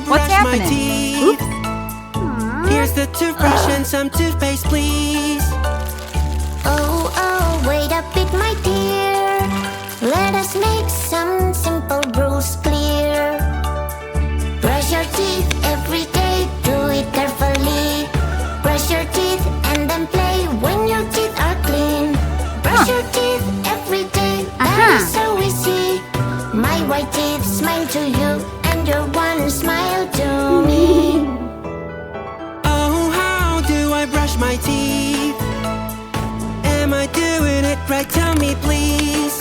to What's brush my happening? teeth. Oops. Here's the toothbrush and some toothpaste, please. Oh, oh, wait a bit, my dear. Let us make some simple rules clear. Brush your teeth every day, do it carefully. Brush your teeth and then play when your teeth are clean. Brush your teeth every day, that is so easy. My white teeth smile to you, and your one smile to me. Oh, how do I brush my teeth? Am I doing it right? Tell me, please.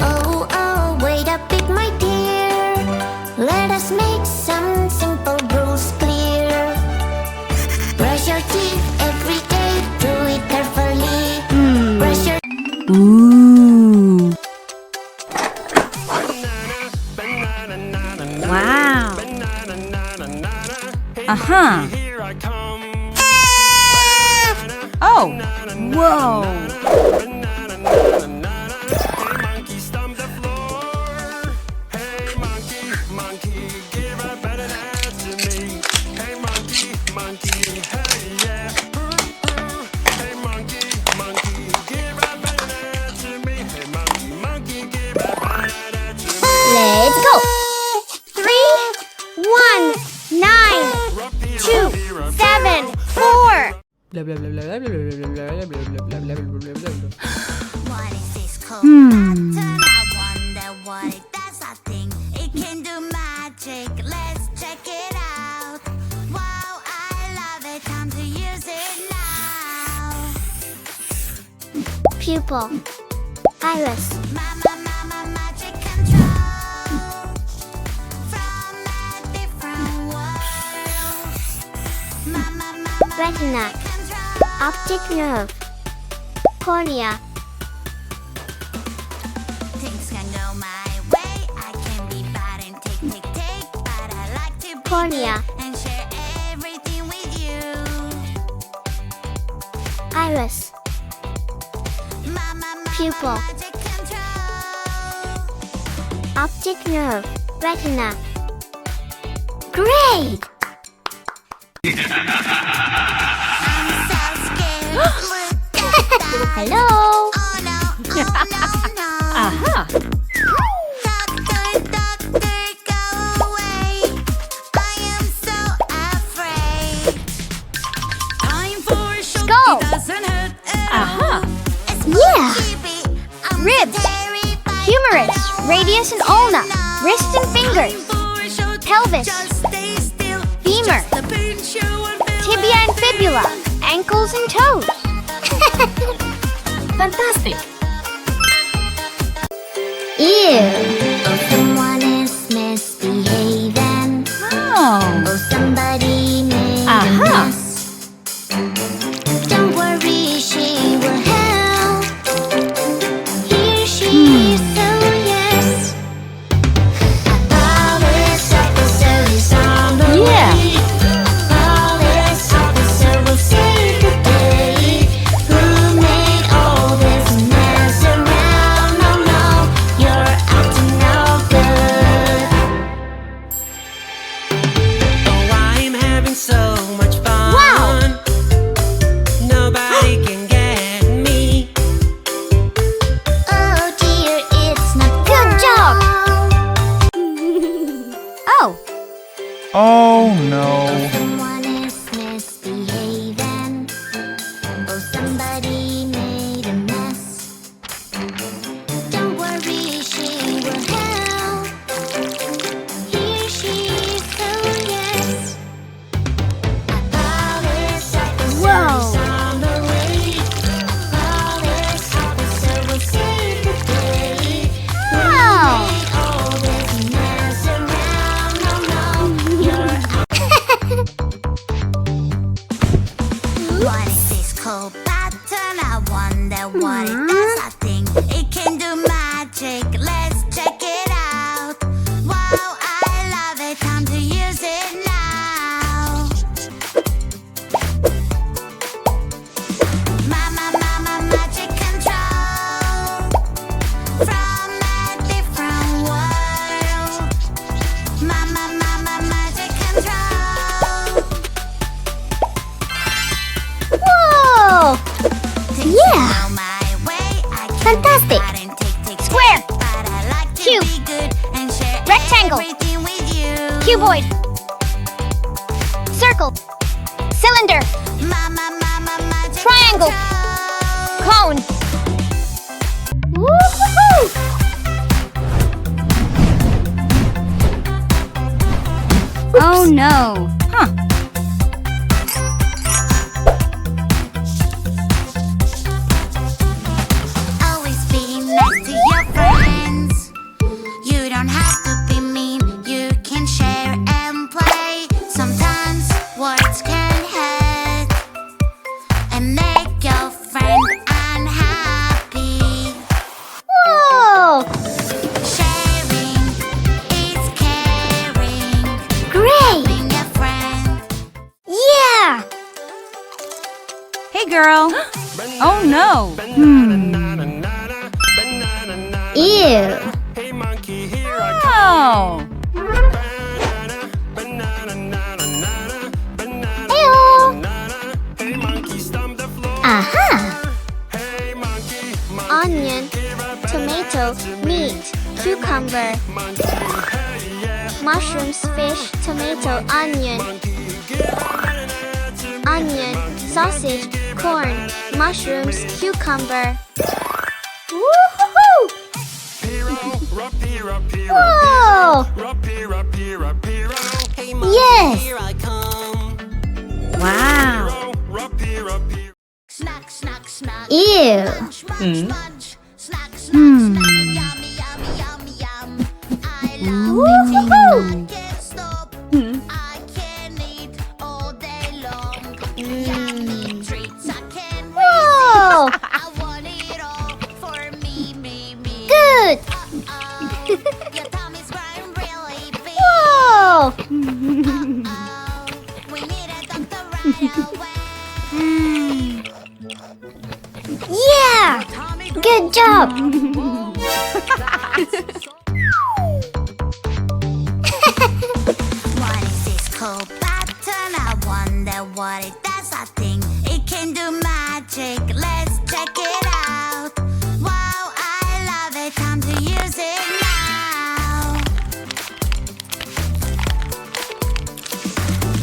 Oh, oh, wait a bit, my dear. Let us make some simple rules clear. Brush your teeth every day, do it carefully. Brush your Ooh. Wow. Uh-huh. Here I come. Oh. Whoa. Hey, monkey, stomp the floor. Hey, monkey, monkey, give a banana to me. Hey, monkey, monkey, hey, yeah. Hey, monkey, monkey, give a banana to me. Hey, monkey, monkey, give a banana to me. Let's go. 3, 1, 9, 2, 7, 4. What is this called? Hmm. Pattern, I wonder what it does. I think it can do magic. Let's check it out. Wow, I love it. Time to use it now. Pupil. Iris. Mama, mama, magic control from a different world. Mama, mama, Retina. control. Optic nerve. Cornea. Things can go my way. I can be bad and take, but I like to be Cornea. good and share everything with you. Iris. Mama, Pupil. magic control. Optic nerve. Retina. Great! I'm so scared. Look at that. Hello. Oh no, oh no, no. Aha. Doctor, doctor, go away. I am so afraid. Time for a show. Go. It doesn't hurt at Aha. all. It's Yeah. creepy. I'm Ribs. so terrified. Humerus. Radius and ulna. Wrists and fingers. Time for a show. Pelvis. Just stay still. Femur. Just a pinch, you will feel Tibia and fibula. Ankles and toes. Fantastic. Ew. Oh, someone is misbehaving. Oh. Oh, somebody made Aha. a mess. Don't worry, she will help. Here she is, so yes. A police officer is on the Yeah. way. A police officer will save the day. Who made all this mess around? Oh no, you're acting no good. Oh, I'm having so much fun. Wow. Nobody can get me. Oh dear, it's not Good job. Oh. Oh no. Someone is misbehaving. Oh, somebody made a mess. Don't worry, she will help. Here she is, so yes. A police officer Whoa. is on the way. A police officer will save the day. Wow. Made all this mess around. Oh no, you're what is this cold pattern? I wonder what it does. I think it can do magic. Let's check it out. Wow, I love it. Time to use it now. Mama, mama, magic control from a different world. Mama, mama, Fantastic. Square. Cube. Rectangle. Cuboid. Circle. Cylinder. Triangle. Cone. Woohoo! Oh no. Huh. Always be nice to your friends. You don't have to be mean. You can share and play. Sometimes words can hurt and make your friend unhappy. Whoa! Sharing is caring. Great! Being a friend. Yeah! Hey girl. Oh no. Ew! Hey monkey, here I Oh. Ew! Hey monkey, stomp the floor. Aha! Hey monkey, Onion, tomato, meat, cucumber, mushrooms, fish, tomato, onion, sausage, corn, mushrooms, cucumber. Woohoo! Whoa! Yes! Wow. Snack, snack, snack. Ew! Munch, snack, snack, snack. Yummy, yummy, yummy, yum. I love eating. Woohoo! Can't stop. I can eat all day long. Yummy treats I can't Whoa! resist. I want it all for me, me, me. Good! Oh, your tummy's growing really big. Whoa! Oh, we need a doctor right away. Yeah! Good job! What is this cool pattern? I wonder what it does. I think it can do magic. Let's check it out. Wow, I love it. Time to use it now.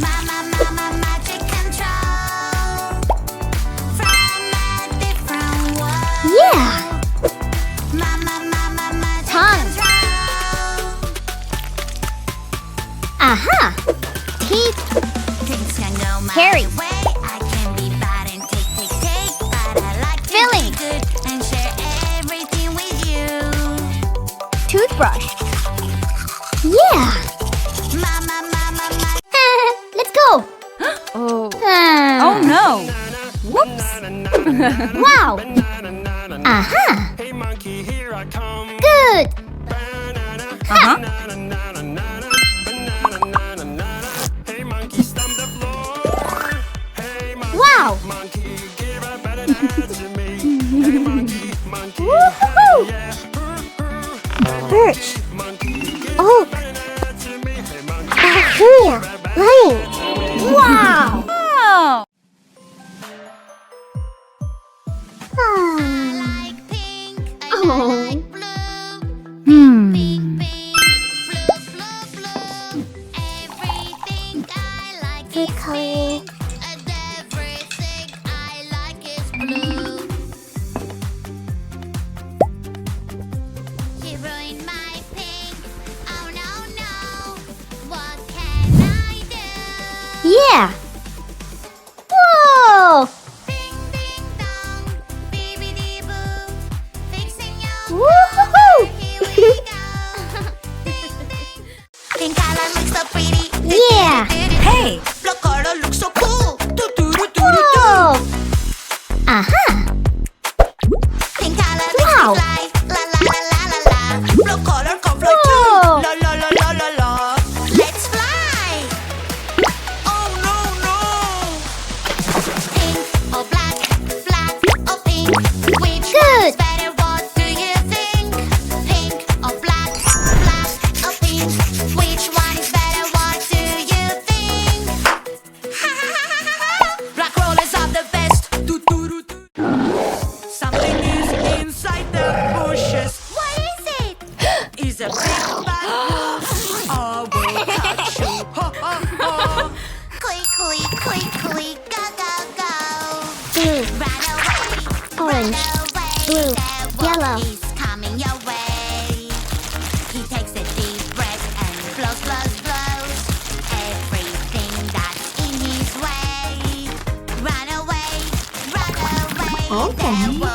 Mama, magic control from a different world. Yeah! Mama, magic Tongue. control. Aha! Teeth! Things can go my Carry. way. I can be bad and take, but I like to Filling. be good and share everything with you. Toothbrush! Yeah! Mama, Let's go! Oh. Ah. Oh no. Wow! Aha! Hey monkey, here I come. Good! Uh-huh. Hey monkey, stomp the floor. Hey Wow! monkey, give a better hand to me. Hey monkey, Woohoo! yeah. Birch! Monkey, give Oak! a better hand to me. Hey monkey, Here! Lion! Wow! Oh. I like pink and I Oh. like blue. Hmm. Pink, blue. Everything I like is pink, and everything I like is blue. You ruined my pink. Oh no. What can I do? Yeah! coming your way. He takes a deep breath and blows, blows, blows everything that's in his way. Run away, there